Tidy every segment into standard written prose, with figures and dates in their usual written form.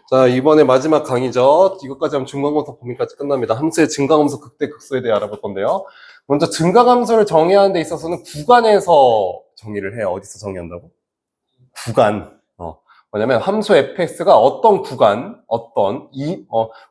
자, 이번에 마지막 강의죠. 이것까지 하면 증가함수 범위까지 끝납니다. 함수의 증가함수 극대 극소에 대해 알아볼 건데요. 먼저 증가함수를 정의하는 데 있어서는 구간에서 정의를 해요. 어디서 정의한다고? 구간. 뭐냐면 함수 fx가 어떤 구간,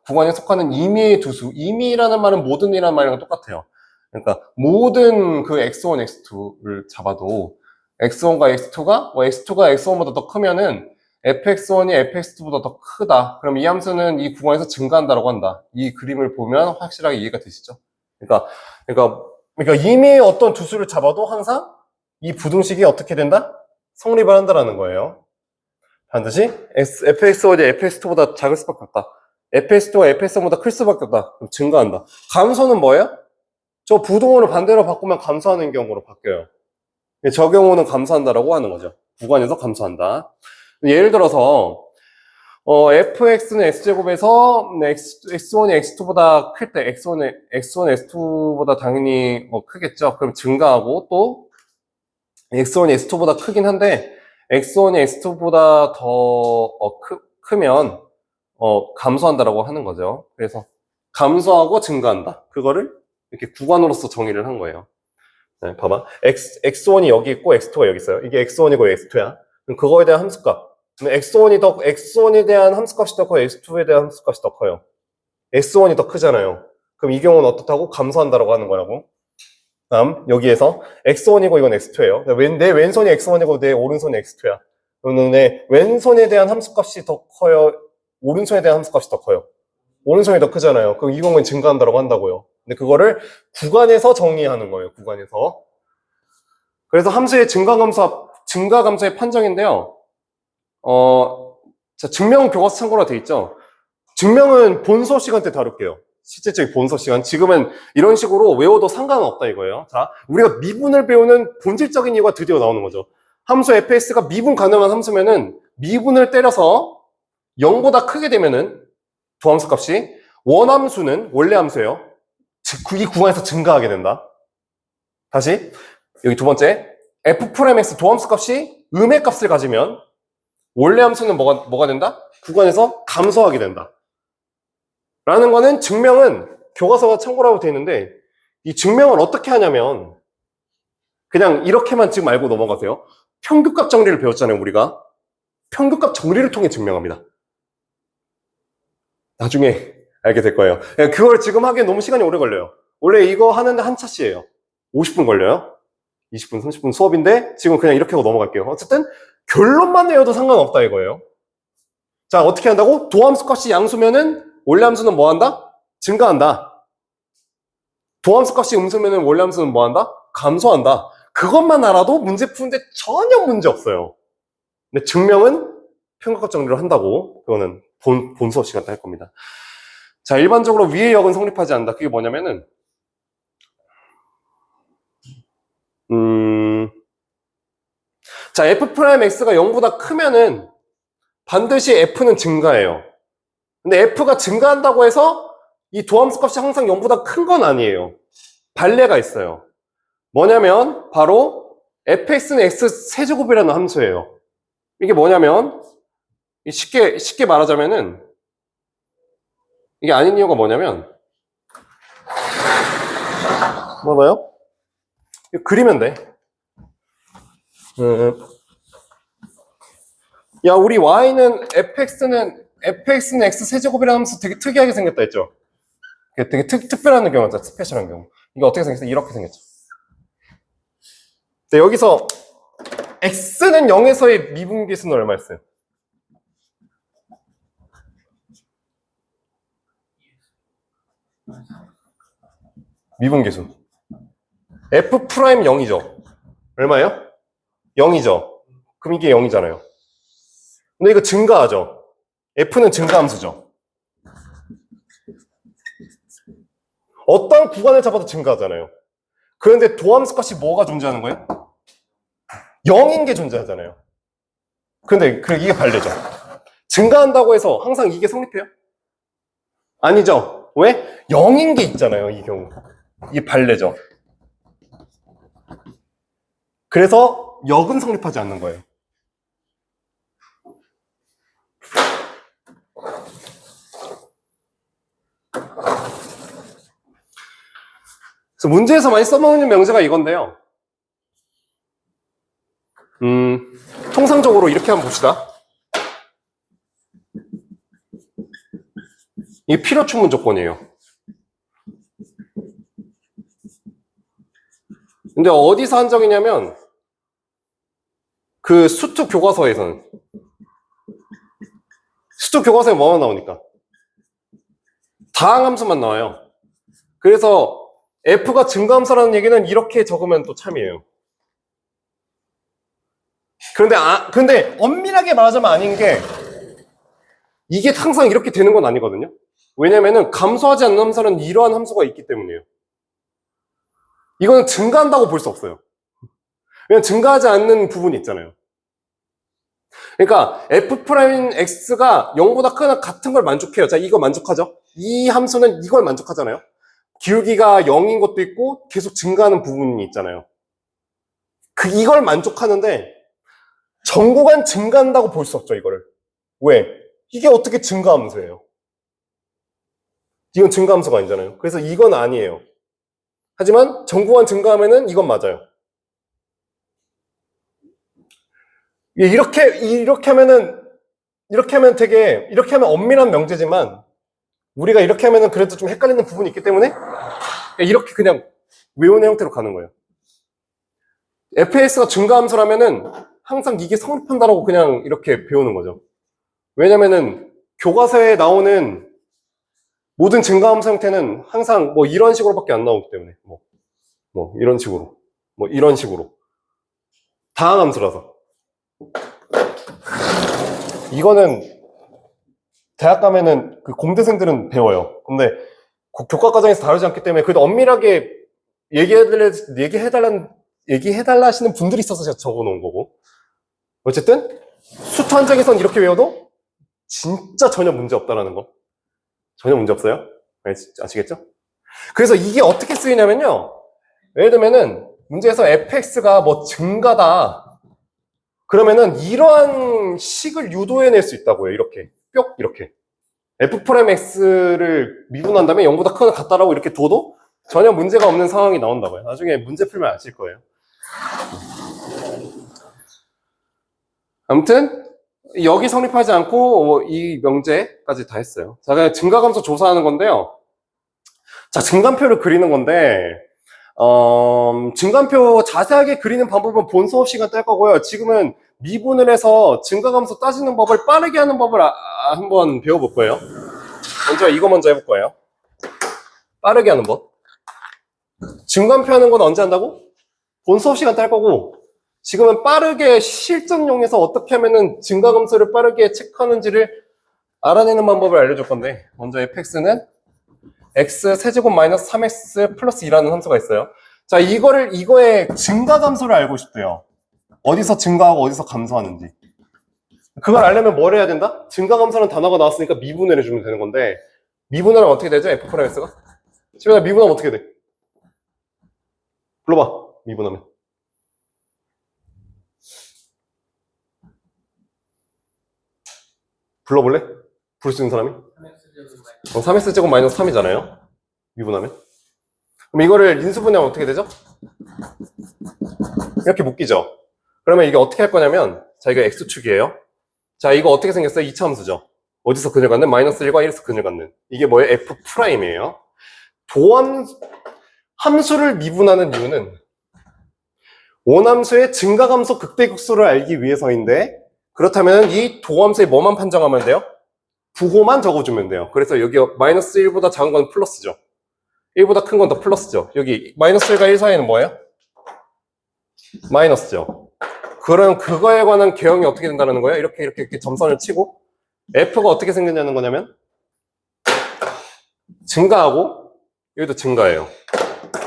구간에 속하는 임의의 두수. 임의라는 말은 모든이라는 말이랑 똑같아요. 그러니까 모든 그 x1, x2를 잡아도 x1과 x2가 x2가 x1보다 더 크면은 fx1이 fx2보다 더 크다. 그럼 이 함수는 이 구간에서 증가한다라고 한다. 이 그림을 보면 확실하게 이해가 되시죠? 그러니까 임의의 어떤 두수를 잡아도 항상 이 부등식이 어떻게 된다? 성립을 한다라는 거예요. 반드시 fx1이 fx2보다 작을 수밖에 없다. fx2가 fx1보다 클 수밖에 없다. 그럼 증가한다. 감소는 뭐예요? 저 부동호를 반대로 바꾸면 감소하는 경우로 바뀌어요. 저 경우는 감소한다라고 하는 거죠. 구간에서 감소한다. 예를 들어서 fx는 x제곱에서 x1이 x2보다 클 때 x1, x2보다 당연히 크겠죠. 그럼 증가하고 또 x1이 x2보다 크긴 한데 x1이 x2보다 더 크면 감소한다라고 하는 거죠. 그래서 감소하고 증가한다. 그거를 이렇게 구간으로서 정의를 한 거예요. 네, 봐봐. x1이 여기 있고 x2가 여기 있어요. 이게 x1이고 x2야. 그럼 그거에 대한 함수값. x1에 대한 함수값이 더 커요. x2에 대한 함수값이 더 커요. x1이 더 크잖아요. 그럼 이 경우는 어떻다고? 감소한다라고 하는 거라고. 다음, 여기에서 x1이고 이건 x2예요. 내 왼손이 x1이고 내 오른손이 x2야. 그러면 내 왼손에 대한 함수값이 더 커요? 오른손에 대한 함수값이 더 커요? 오른손이 더 크잖아요. 그럼 이 경우는 증가한다라고 한다고요. 근데 그거를 구간에서 정의하는 거예요. 구간에서. 그래서 함수의 증가감수의 판정인데요. 자, 증명은 교과서 참고로 돼 있죠. 증명은 본수업 시간 때 다룰게요. 실제적인 본수업 시간. 지금은 이런 식으로 외워도 상관은 없다 이거예요. 자, 우리가 미분을 배우는 본질적인 이유가 드디어 나오는 거죠. 함수 fx가 미분 가능한 함수면은 미분을 때려서 0보다 크게 되면은 도함수 값이 원함수는 원래 함수예요. 이 구간에서 증가하게 된다. 다시 여기 두 번째 f'(x) 도함수 값이 음의 값을 가지면 원래 함수는 뭐가 된다? 구간에서 감소하게 된다. 라는 거는 증명은 교과서가 참고라고 되어 있는데 이 증명을 어떻게 하냐면 그냥 이렇게만 지금 알고 넘어가세요. 평균값 정리를 배웠잖아요, 우리가. 평균값 정리를 통해 증명합니다. 나중에 알게 될 거예요. 그걸 지금 하기엔 너무 시간이 오래 걸려요. 원래 이거 하는데 한 차시예요. 50분 걸려요. 20분, 30분 수업인데 지금 그냥 이렇게 하고 넘어갈게요. 어쨌든 결론만 내어도 상관없다 이거예요. 자, 어떻게 한다고? 도함수 값이 양수면은 원래 함수는 뭐 한다? 증가한다. 도함수 값이 음수면은 원래 함수는 뭐 한다? 감소한다. 그것만 알아도 문제 푸는데 전혀 문제 없어요. 근데 증명은 평균값 정리를 한다고. 그거는 본 수업 시간 때 할 겁니다. 자, 일반적으로 위의 역은 성립하지 않는다. 그게 뭐냐면은 자, f'x가 0보다 크면은 반드시 f는 증가해요. 근데 f가 증가한다고 해서 이 도함수 값이 항상 0보다 큰 건 아니에요. 반례가 있어요. 뭐냐면 바로 fx는 x 세제곱이라는 함수예요. 이게 뭐냐면 쉽게 말하자면은 이게 아닌 이유가 뭐냐면 봐봐요. 그리면 돼. 야, 우리 y는 fx는 x 세제곱이라는 함수 되게 특이하게 생겼다 했죠. 되게 특별한 경우죠. 스페셜한 경우. 이게 어떻게 생겼어? 이렇게 생겼죠. 네, 여기서 x는 0에서의 미분계수는 얼마였어요? 미분계수. f 프라임 0이죠. 얼마예요? 0이죠. 그럼 이게 0이잖아요. 근데 이거 증가하죠. f는 증가함수죠. 어떤 구간을 잡아도 증가하잖아요. 그런데 도함수 값이 뭐가 존재하는 거예요? 0인 게 존재하잖아요. 그런데 이게 반대죠. 증가한다고 해서 항상 이게 성립해요? 아니죠. 왜? 0인 게 있잖아요, 이 경우. 이게 반대죠. 그래서 역은 성립하지 않는 거예요. 그래서 문제에서 많이 써먹는 명제가 이건데요. 통상적으로 이렇게 한번 봅시다. 이게 필요 충분 조건이에요. 근데 어디서 한정이냐면 그 수특 교과서에서는 수특 교과서에 뭐만 나오니까 다항함수만 나와요. 그래서 F가 증가함수라는 얘기는 이렇게 적으면 또 참이에요. 근데 엄밀하게 말하자면 아닌 게 이게 항상 이렇게 되는 건 아니거든요. 왜냐면은 감소하지 않는 함수는 이러한 함수가 있기 때문이에요. 이거는 증가한다고 볼 수 없어요. 그냥 증가하지 않는 부분이 있잖아요. 그러니까 F'인 X가 0보다 크거나 같은 걸 만족해요. 자, 이거 만족하죠? 이 함수는 이걸 만족하잖아요. 기울기가 0인 것도 있고 계속 증가하는 부분이 있잖아요. 이걸 만족하는데 정구간 증가한다고 볼 수 없죠, 이거를. 왜? 이게 어떻게 증가함수예요? 이건 증가함수가 아니잖아요. 그래서 이건 아니에요. 하지만 정구간 증가하면은 이건 맞아요. 이렇게 하면 이렇게 하면 엄밀한 명제지만 우리가 이렇게 하면은 그래도 좀 헷갈리는 부분이 있기 때문에 이렇게 그냥 외우는 형태로 가는 거예요. fs가 증가함수라면은 항상 이게 성립한다라고 그냥 이렇게 배우는 거죠. 왜냐면은 교과서에 나오는 모든 증가함수 형태는 항상 뭐 이런 식으로밖에 안 나오기 때문에 이런 식으로 다항함수라서 이거는 대학 가면은 그 공대생들은 배워요. 근데 교과 과정에서 다루지 않기 때문에 그래도 엄밀하게 얘기해달라 하시는 분들이 있어서 제가 적어놓은 거고. 어쨌든 수트 한정에선 이렇게 외워도 진짜 전혀 문제 없다라는 거. 전혀 문제 없어요. 아시겠죠? 그래서 이게 어떻게 쓰이냐면요. 예를 들면은 문제에서 fx가 뭐 증가다. 그러면은 이러한 식을 유도해낼 수 있다고요. 이렇게 뿅 이렇게 f'x를 미분한 다음에 0보다 크거나 같다라고 이렇게 둬도 전혀 문제가 없는 상황이 나온다고요. 나중에 문제 풀면 아실 거예요. 아무튼 여기 성립하지 않고 이 명제까지 다 했어요. 자, 그냥 증가감소 조사하는 건데요. 자, 증감표를 그리는 건데 증감표 자세하게 그리는 방법은 본 수업 시간 뗄 거고요. 지금은 미분을 해서 증가감소 따지는 법을 빠르게 하는 법을 한번 배워볼 거예요. 이거 먼저 해볼 거예요. 빠르게 하는 법. 증감표 하는 건 언제 한다고? 본 수업 시간 뗄 거고, 지금은 빠르게 실전용에서 어떻게 하면은 증가감소를 빠르게 체크하는지를 알아내는 방법을 알려줄 건데, 먼저 fx는 x 세제곱 마이너스 3x 플러스 2라는 함수가 있어요. 자, 이거의 증가감소를 알고 싶대요. 어디서 증가하고 어디서 감소하는지. 그걸 알려면 뭘 해야 된다? 증가감소라는 단어가 나왔으니까 미분을 해주면 되는 건데, 미분하면 어떻게 되죠? f'x가? 지금 미분하면 어떻게 돼? 불러봐. 미분하면. 불러볼래? 부를 수 있는 사람이? 3x제곱 마이너스 3이잖아요. 미분하면. 그럼 이거를 인수분해하면 어떻게 되죠? 이렇게 묶이죠. 그러면 이게 어떻게 할 거냐면, 자, 이거 x축이에요. 자, 이거 어떻게 생겼어요? 2차 함수죠. 어디서 그늘 갖는? 마이너스 1과 1에서 그늘 갖는. 이게 뭐예요? f'이에요. 함수를 미분하는 이유는 원함수의 증가감소 극대극소를 알기 위해서인데, 그렇다면 이 도함수에 뭐만 판정하면 돼요? 부호만 적어주면 돼요. 그래서 여기 마이너스 1보다 작은 건 플러스죠. 1보다 큰 건 더 플러스죠. 여기 마이너스 1과 1 사이에는 뭐예요? 마이너스죠. 그럼 그거에 관한 개형이 어떻게 된다는 거예요? 이렇게 점선을 치고 f가 어떻게 생겼냐는 거냐면 증가하고 여기도 증가해요.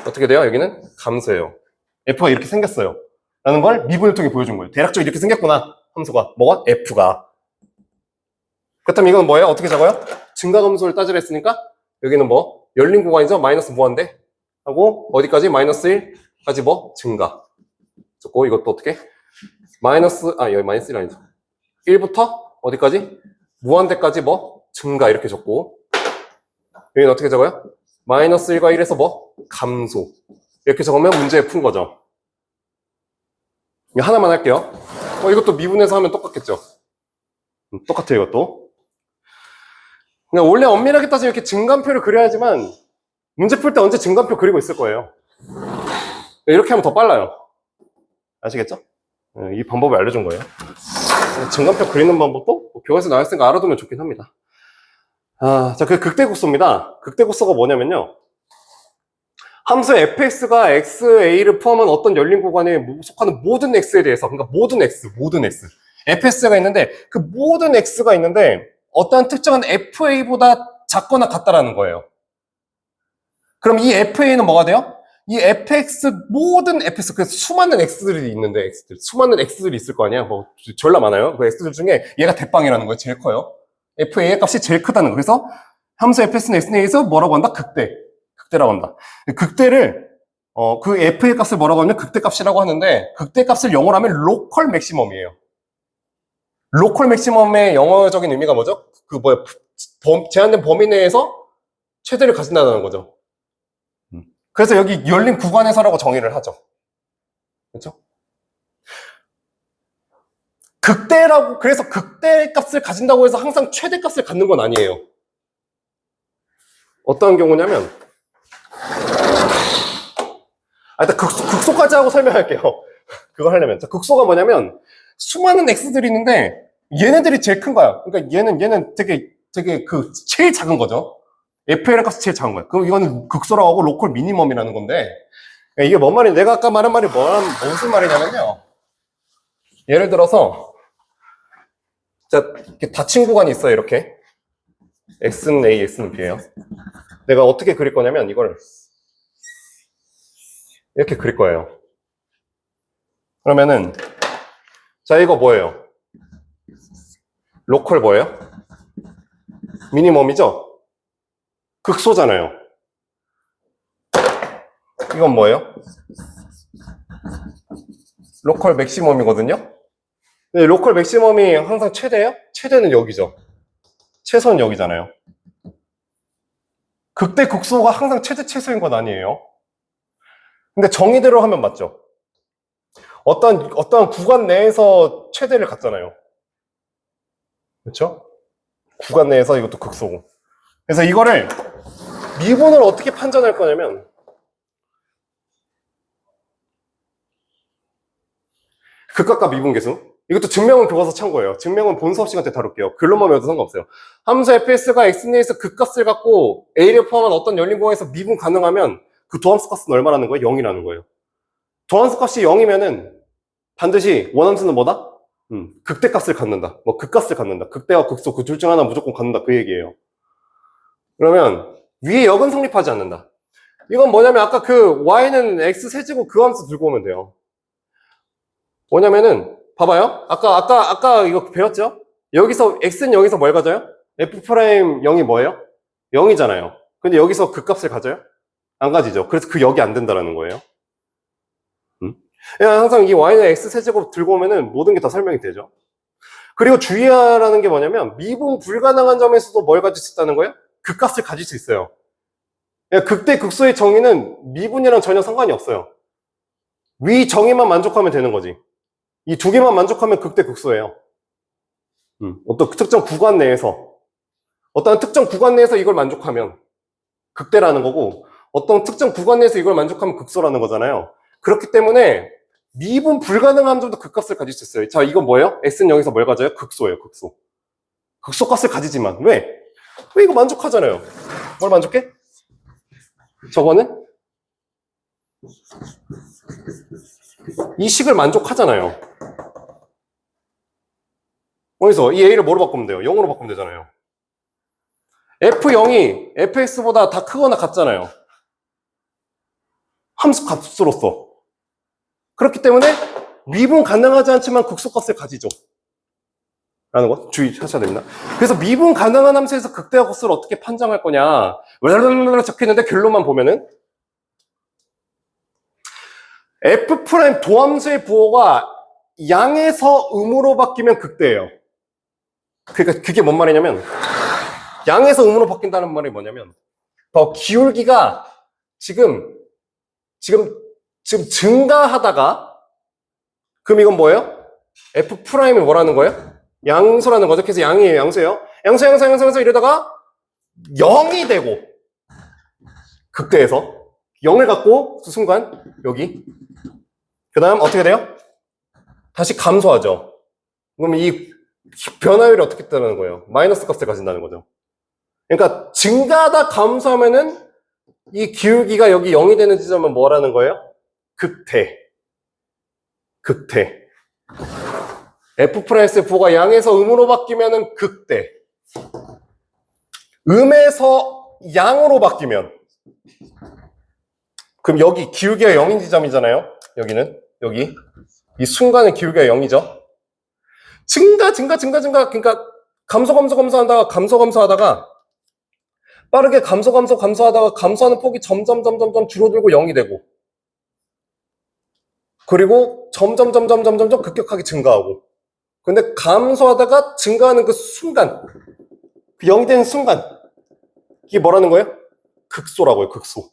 어떻게 돼요? 여기는 감소해요. f가 이렇게 생겼어요. 라는 걸 미분을 통해 보여준 거예요. 대략적으로 이렇게 생겼구나. 함수가. 뭐가? f가. 그렇다면 이건 뭐예요? 어떻게 적어요? 증가감소를 따지려 했으니까 여기는 뭐? 열린 구간이죠? 마이너스 무한대 하고 어디까지? 마이너스 1까지 뭐? 증가. 적고 이것도 어떻게? 여기 마이너스 1 아니죠. 1부터 어디까지? 무한대까지 뭐? 증가 이렇게 적고 여기는 어떻게 적어요? 마이너스 1과 1에서 뭐? 감소. 이렇게 적으면 문제 푼 거죠. 이거 하나만 할게요. 이것도 미분해서 하면 똑같겠죠. 똑같아요, 이것도. 그냥 원래 엄밀하게 따지면 이렇게 증간표를 그려야지만 문제 풀 때 언제 증간표 그리고 있을 거예요. 이렇게 하면 더 빨라요. 아시겠죠? 이 방법을 알려준 거예요. 증간표 그리는 방법도 교과서에 나왔으니까 알아두면 좋긴 합니다. 자, 그 극대국소입니다. 극대국소가 뭐냐면요. 함수 fx가 xa를 포함한 어떤 열린 구간에 속하는 모든 x에 대해서, 그러니까 모든 x. fx가 있는데, 그 모든 x가 있는데, 어떠한 특정한 fa보다 작거나 같다라는 거예요. 그럼 이 fa는 뭐가 돼요? 이 fx, 모든 fx, 그래서 수많은 x들이 있는데, 수많은 x들이 있을 거 아니야? 뭐, 졸라 많아요. 그 x들 중에 얘가 대빵이라는 거예요. 제일 커요. fa의 값이 제일 크다는 거. 그래서 함수 fx는 x에서 뭐라고 한다? 극대라고 한다. 극대를, 그 f의 값을 뭐라고 하면 극대값이라고 하는데, 극대값을 영어로 하면 로컬 맥시멈이에요. 로컬 맥시멈의 영어적인 의미가 뭐죠? 제한된 범위 내에서 최대를 가진다는 거죠. 그래서 여기 열린 구간에서라고 정의를 하죠. 그렇죠? 그래서 극대 값을 가진다고 해서 항상 최대 값을 갖는 건 아니에요. 어떤 경우냐면, 일단 극소까지 하고 설명할게요. 그거 하려면. 자, 극소가 뭐냐면, 수많은 x들이 있는데, 얘네들이 제일 큰 거야. 그러니까 얘는 되게 제일 작은 거죠. FL의 값이 제일 작은 거야. 그럼 이거는 극소라고 하고 로컬 미니멈이라는 건데, 이게 뭔 말이냐, 내가 아까 말한 말이 무슨 말이냐면요. 예를 들어서, 자, 이렇게 닫힌 구간이 있어요, 이렇게. x는 a, x는 b예요. 내가 어떻게 그릴 거냐면, 이걸 이렇게 그릴 거예요. 그러면은, 자, 이거 뭐예요? 로컬 뭐예요? 미니멈이죠? 극소잖아요. 이건 뭐예요? 로컬 맥시멈이거든요? 근데 로컬 맥시멈이 항상 최대예요? 최대는 여기죠. 최소는 여기잖아요. 극대 극소가 항상 최대 최소인 건 아니에요. 근데 정의대로 하면 맞죠? 어떤 구간 내에서 최대를 갖잖아요. 그렇죠? 구간 내에서 이것도 극소고. 그래서 이거를 미분을 어떻게 판단할 거냐면 극각과 미분계수. 이것도 증명은 교과서 참고예요. 증명은 본 수업 시간 때 다룰게요. 글로만 외워도 상관없어요. 함수 fs가 x 내에서 극값을 갖고 a를 포함한 어떤 열린 공간에서 미분 가능하면 그 도함수 값은 얼마라는 거예요? 0이라는 거예요. 도함수 값이 0이면은 반드시 원함수는 뭐다? 극대값을 갖는다. 뭐 극값을 갖는다. 극대와 극소 그 둘 중 하나 무조건 갖는다. 그 얘기예요. 그러면 위에 역은 성립하지 않는다. 이건 뭐냐면 아까 그 y는 x 세제곱 그 함수 들고 오면 돼요. 뭐냐면은 봐봐요. 아까 이거 배웠죠? x는 여기서 뭘 가져요? f'0이 뭐예요? 0이잖아요. 근데 여기서 그 값을 가져요? 안 가지죠. 그래서 그 역이 안 된다라는 거예요. 항상 이 y는 x 세제곱 들고 오면은 모든 게 다 설명이 되죠. 그리고 주의하라는 게 뭐냐면 미분 불가능한 점에서도 뭘 가질 수 있다는 거예요? 그 값을 가질 수 있어요. 극대 극소의 정의는 미분이랑 전혀 상관이 없어요. 위 정의만 만족하면 되는 거지. 이 두 개만 만족하면 극대 극소예요. 어떤 특정 구간 내에서 이걸 만족하면 극대라는 거고 어떤 특정 구간 내에서 이걸 만족하면 극소라는 거잖아요. 그렇기 때문에 미분 불가능한 점도 극값을 가질 수 있어요. 자, 이건 뭐예요? x는 여기서 뭘 가져요? 극소예요, 극소. 극소값을 가지지만 왜 이거 만족하잖아요. 뭘 만족해? 저거는 이 식을 만족하잖아요. 어디서? 이 a를 뭐로 바꾸면 돼요? 0으로 바꾸면 되잖아요. f0이 fx보다 다 크거나 같잖아요. 함수 값으로서. 그렇기 때문에 미분 가능하지 않지만 극소값을 가지죠. 라는 거 주의하셔야 됩니다. 그래서 미분 가능한 함수에서 극대화 값을 어떻게 판정할 거냐. 적혀있는데 결론만 보면은 f' 도함수의 부호가 양에서 음으로 바뀌면 극대예요. 그러니까 그게 뭔 말이냐면 양에서 음으로 바뀐다는 말이 뭐냐면 기울기가 지금 증가하다가, 그럼 이건 뭐예요? F 프라임이 뭐라는 거예요? 양수라는 거죠. 그래서 양이에요. 양수예요. 양수 이러다가 0이 되고, 극대에서 0을 갖고 그 순간 여기, 그 다음 어떻게 돼요? 다시 감소하죠. 그럼 이 변화율이 어떻게 되는 거예요? 마이너스 값을 가진다는 거죠. 그러니까 증가하다 감소하면은 이 기울기가 여기 0이 되는 지점은 뭐라는 거예요? 극대. F'-F가 양에서 음으로 바뀌면은 극대. 음에서 양으로 바뀌면, 그럼 여기 기울기가 0인 지점이잖아요. 여기는 여기 이 순간의 기울기가 0이죠. 증가. 그러니까 감소하다가 빠르게 감소하다가 감소하는 폭이 점점 줄어들고 0이 되고, 그리고 점점 급격하게 증가하고. 근데 감소하다가 증가하는 그 순간, 그 0이 되는 순간, 이게 뭐라는 거예요? 극소라고요. 극소.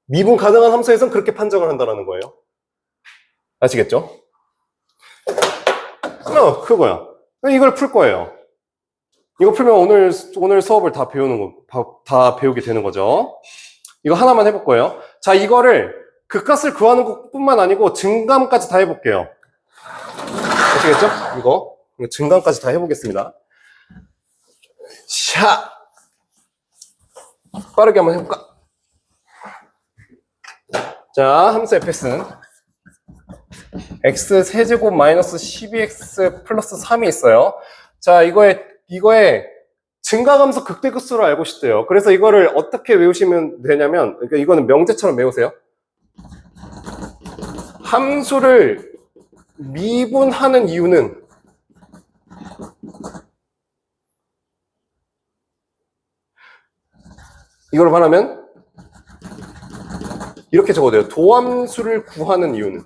미분 가능한 함수에서는 그렇게 판정을 한다는 거예요. 아시겠죠? 그거야. 이걸 풀 거예요. 이거 풀면 오늘 수업을 다 배우게 되는 거죠. 이거 하나만 해볼 거예요. 자, 이거를 극값을 구하는 것뿐만 아니고 증감까지 다 해볼게요. 아시겠죠? 이거 증감까지 다 해보겠습니다. 샤! 빠르게 한번 해볼까? 자, 함수 fs는 x 세제곱 마이너스 12x 플러스 3이 있어요. 자, 이거에 증가감소 극대극소를 알고 싶대요. 그래서 이거를 어떻게 외우시면 되냐면, 그러니까 이거는 명제처럼 외우세요. 함수를 미분하는 이유는 이걸 말하면 이렇게 적어도 돼요. 도함수를 구하는 이유는.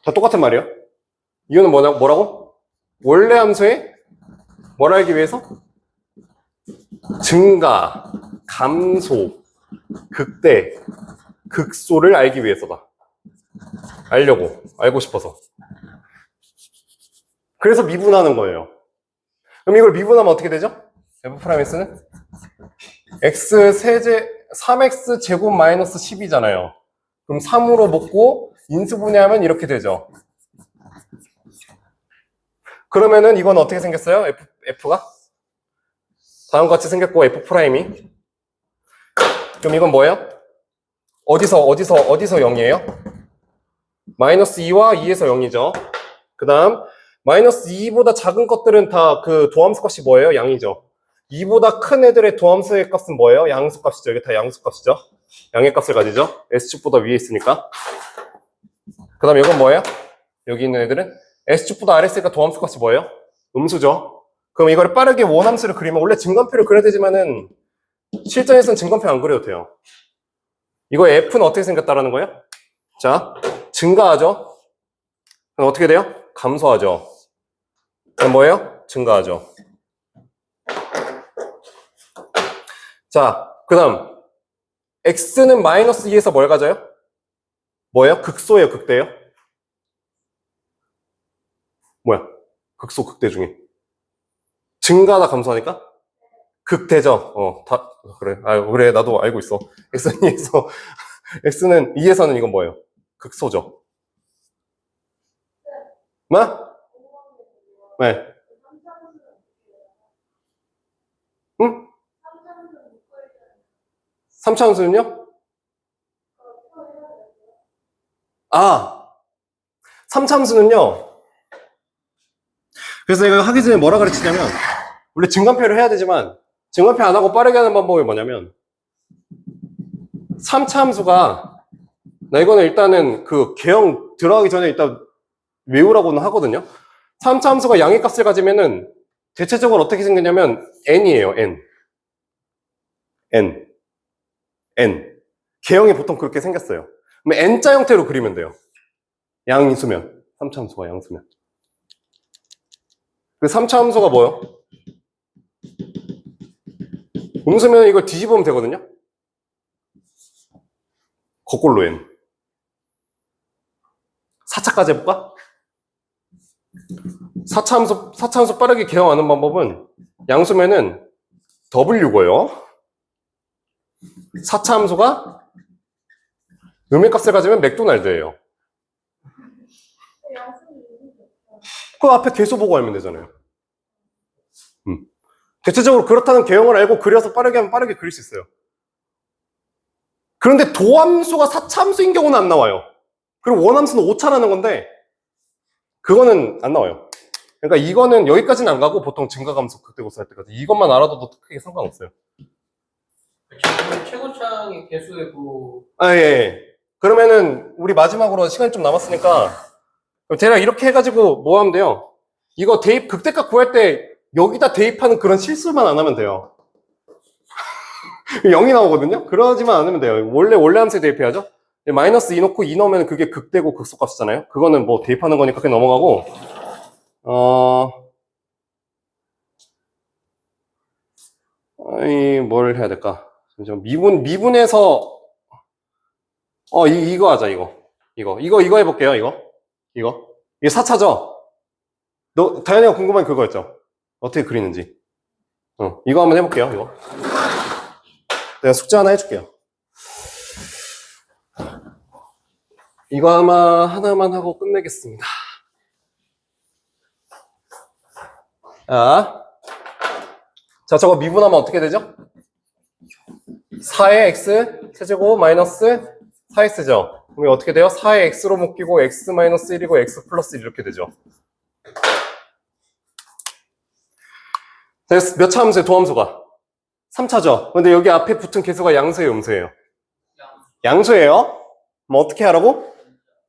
다 똑같은 말이에요. 이유는 뭐라고? 원래 함수에 뭘 알기 위해서? 증가, 감소, 극대, 극소를 알기 위해서다. 알고 싶어서. 그래서 미분하는 거예요. 그럼 이걸 미분하면 어떻게 되죠? F'S는 x 세제 3x 제곱 마이너스 10이잖아요. 그럼 3으로 묶고 인수분해하면 이렇게 되죠. 그러면은 이건 어떻게 생겼어요? F가? 다음과 같이 생겼고 F'이. 그럼 이건 뭐예요? 어디서 0이에요? 마이너스 2와 2에서 0이죠. 그 다음 마이너스 2보다 작은 것들은 다 그 도함수 값이 뭐예요? 양이죠. 2보다 큰 애들의 도함수의 값은 뭐예요? 양수 값이죠. 이게 다 양수 값이죠. 양의 값을 가지죠. S축보다 위에 있으니까. 그 다음 이건 뭐예요? 여기 있는 애들은 S축보다 아래 있으니까 도함수 값이 뭐예요? 음수죠. 그럼 이거를 빠르게 원함수를 그리면 원래 증간표를 그려야 되지만은 실전에서는 증간표 안 그려도 돼요. 이거 F는 어떻게 생겼다라는 거예요? 자, 증가하죠. 그럼 어떻게 돼요? 감소하죠. 그럼 뭐예요? 증가하죠. 자, 그 다음 X는 마이너스 2에서 뭘 가져요? 뭐예요? 극소예요? 극대예요? 뭐야? 극소, 극대 중에 증가하다 감소하니까? 극대죠. 그래. 그래. 나도 알고 있어. X는 2에서는 이건 뭐예요? 극소죠. 뭐? 네. 응? 3차함수는요? 3차함수는요. 그래서 이거 하기 전에 뭐라 가르치냐면, 원래 증간표를 해야 되지만, 증간표 안 하고 빠르게 하는 방법이 뭐냐면, 3차함수가, 나 이거는 일단은 그 개형 들어가기 전에 일단 외우라고는 하거든요. 3차함수가 양의 값을 가지면은, 대체적으로 어떻게 생겼냐면, n이에요, n. 개형이 보통 그렇게 생겼어요. 그럼 n자 형태로 그리면 돼요. 양수면. 3차함수가 양수면. 그 3차함수가 뭐예요? 음수면 이걸 뒤집으면 되거든요. 거꾸로 n. 4차까지 해볼까? 4차 함수 빠르게 개형하는 방법은 양수면은 w고요. 4차 함수가 음의 값을 가지면 맥도날드예요. 그 앞에 개수 보고 알면 되잖아요. 대체적으로 그렇다는 개형을 알고 그려서 빠르게 하면 빠르게 그릴 수 있어요. 그런데 도함수가 4차 함수인 경우는 안 나와요. 그리고 원함수는 5차라는 건데 그거는 안 나와요. 그러니까 이거는 여기까지는 안 가고 보통 증가감수 극대고수 할 때까지 이것만 알아둬도 크게 상관없어요. 최고차항의 개수의 예. 그러면은 우리 마지막으로 시간이 좀 남았으니까 대략 이렇게 해가지고 뭐 하면 돼요? 이거 대입 극대값 구할 때 여기다 대입하는 그런 실수만 안 하면 돼요. 0이 나오거든요? 그러지만 않으면 돼요. 원래 함수에 대입해야죠. 마이너스 2 넣고 2 넣으면 그게 극대고 극소값이잖아요. 그거는 뭐 대입하는 거니까 그냥 넘어가고 뭘 해야 될까? 잠시만. 미분에서 이거 하자. 이거 해볼게요. 이게 4차죠? 다현이가 궁금한 그거였죠? 어떻게 그리는지. 이거 한번 해볼게요. 이거 내가 숙제 하나 해줄게요. 이거 아마 하나만 하고 끝내겠습니다. 자, 저거 미분하면 어떻게 되죠? 4의 x 세제곱 마이너스 4x죠. 그럼 어떻게 돼요? 4의 x로 묶이고 x 마이너스 1이고 x 플러스 1 이렇게 되죠. 몇 차 함수예요? 도함수가? 3차죠. 근데 여기 앞에 붙은 개수가 양수예요, 음수예요? 양수예요. 그럼 어떻게 하라고?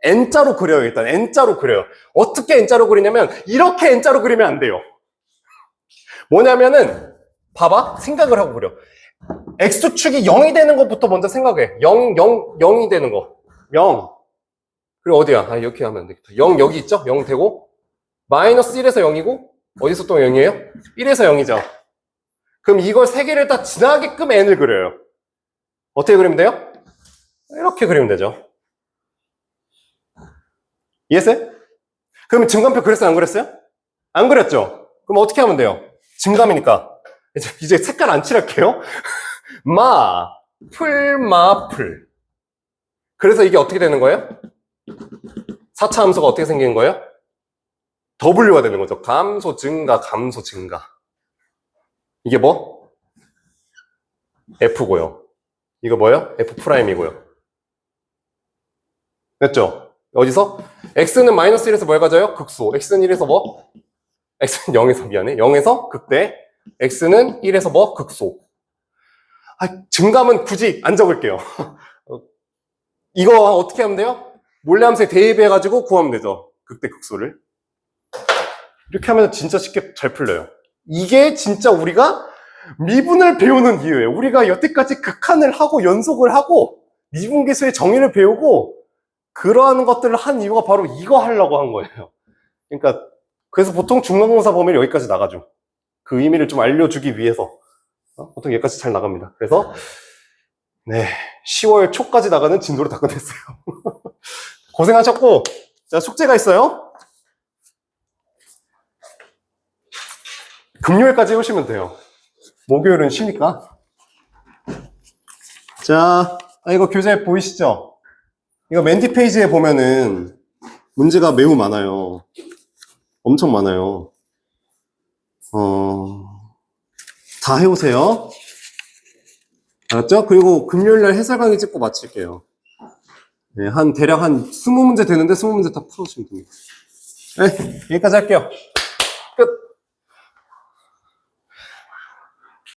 n자로 그려요. 일단 n자로 그려요. 어떻게 n자로 그리냐면 이렇게 n자로 그리면 안 돼요. 뭐냐면은 봐봐. 생각을 하고 그려. x축이 0이 되는 것부터 먼저 생각해. 0이 되는 거. 0. 그리고 어디야? 이렇게 하면 안 되겠다. 0 여기 있죠? 0 되고 마이너스 1에서 0이고 어디서 또 0이에요? 1에서 0이죠. 그럼 이걸 세 개를 다 지나게끔 n을 그려요. 어떻게 그리면 돼요? 이렇게 그리면 되죠. 이해했어요? 그러면 증감표 그랬어요? 안 그랬어요? 안 그렸죠? 그럼 어떻게 하면 돼요? 증감이니까. 이제 색깔 안 칠할게요. 풀. 그래서 이게 어떻게 되는 거예요? 4차 함수가 어떻게 생기는 거예요? W가 되는 거죠. 감소, 증가. 이게 뭐? F고요. 이거 뭐예요? F'이고요. 됐죠? 어디서? X는 마이너스 1에서 뭘 가져요? 극소. X는 1에서 뭐? X는 0에서 미안해. 0에서 극대. X는 1에서 뭐? 극소. 증감은 굳이 안 적을게요. 이거 어떻게 하면 돼요? 몰래함수에 대입해가지고 구하면 되죠. 극대 극소를. 이렇게 하면 진짜 쉽게 잘 풀려요. 이게 진짜 우리가 미분을 배우는 이유예요. 우리가 여태까지 극한을 하고 연속을 하고 미분계수의 정의를 배우고 그러한 것들을 한 이유가 바로 이거 하려고 한 거예요. 그러니까 그래서 보통 중간고사 범위를 여기까지 나가죠. 그 의미를 좀 알려주기 위해서 보통 여기까지 잘 나갑니다. 그래서 네 10월 초까지 나가는 진도를 다 끝냈어요. 고생하셨고 자 숙제가 있어요. 금요일까지 해오시면 돼요. 목요일은 쉬니까. 자, 이거 교재 보이시죠? 이거 맨 뒷페이지에 보면은 문제가 매우 많아요. 엄청 많아요. 다 해오세요. 알았죠? 그리고 금요일날 해설 강의 찍고 마칠게요. 네, 대략 한 20문제 되는데 20문제 다 풀어주시면 됩니다. 네, 여기까지 할게요. 끝!